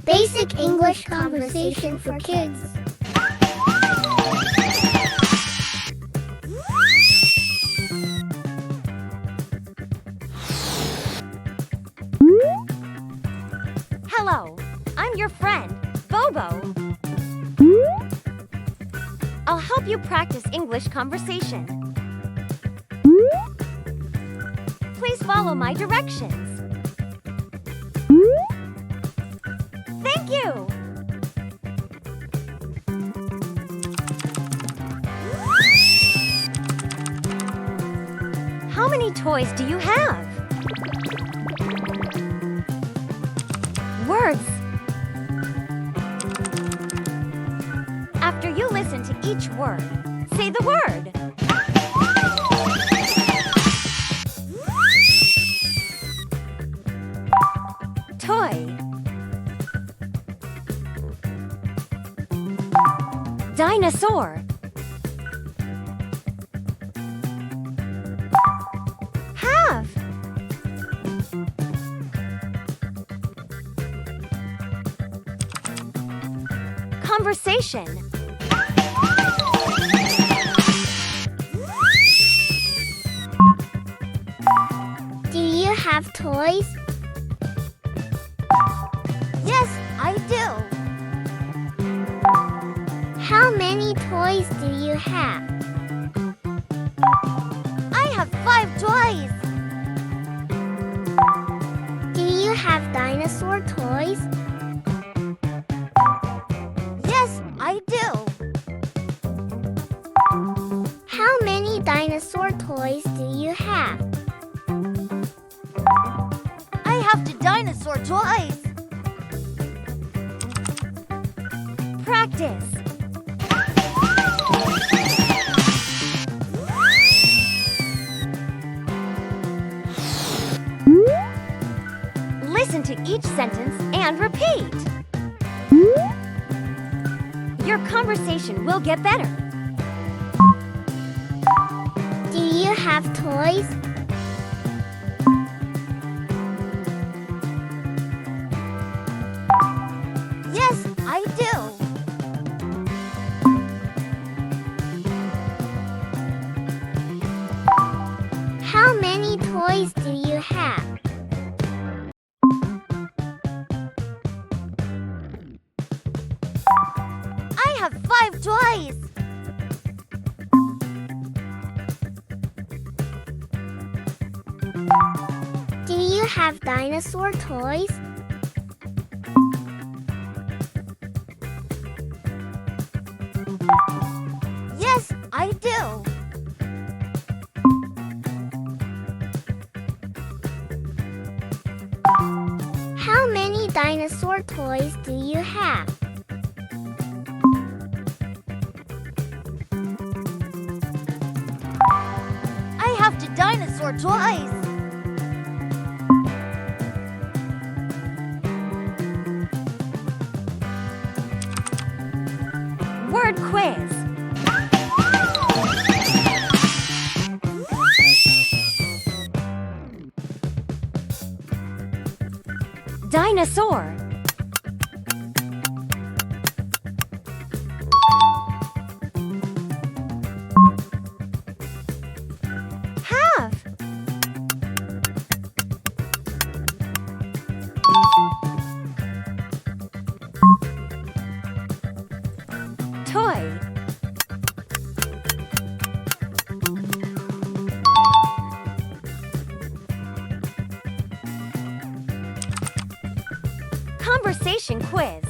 Basic English conversation for kids. Hello, I'm your friend, Bobo. I'll help you practice English conversation. Please follow my directions. Thank you! How many toys do you have? Words. After you listen to each word, say the word. Toy. Dinosaur. Have. Conversation. Do you have toys? Yes, I do. How many toys do you have? I have 5 toys. Do you have dinosaur toys? Yes, I do. How many dinosaur toys do you have? I have 2 dinosaur toys. Practice. Listen to each sentence and repeat. Your conversation will get better. Do you have toys? Yes, I do. How many toys do you have? I have 5 toys. Do you have dinosaur toys? Yes, I do. How many dinosaur toys do you have? I have 2 dinosaur toys. Word quiz. Dinosaur. Have. Toy. Conversation quiz.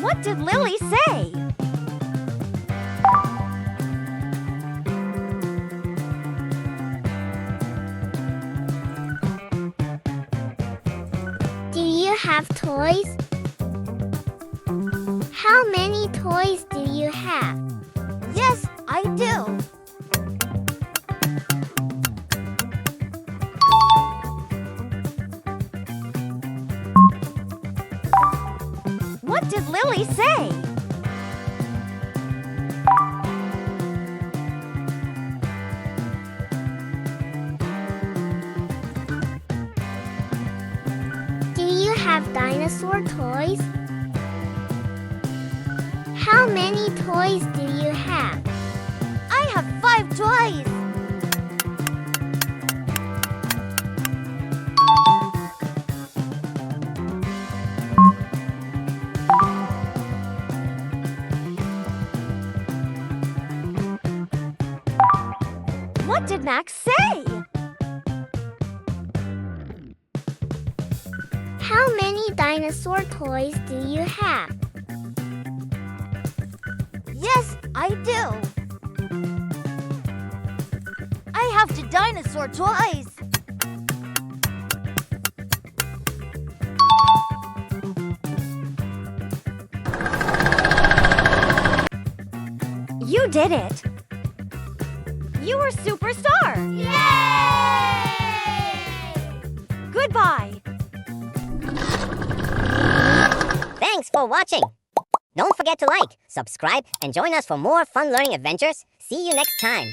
What did Lily say? Do you have toys? How many toys do you have? Yes, I do. What did Lily say? have dinosaur toys? How many toys do you have? I have 5 toys. What did Max say? How many dinosaur toys do you have? Yes, I do. I have the dinosaur toys. You did it. You were superstar. Yay! Goodbye. Thanks for watching. Don't forget to like, subscribe, and join us for more fun learning adventures. See you next time.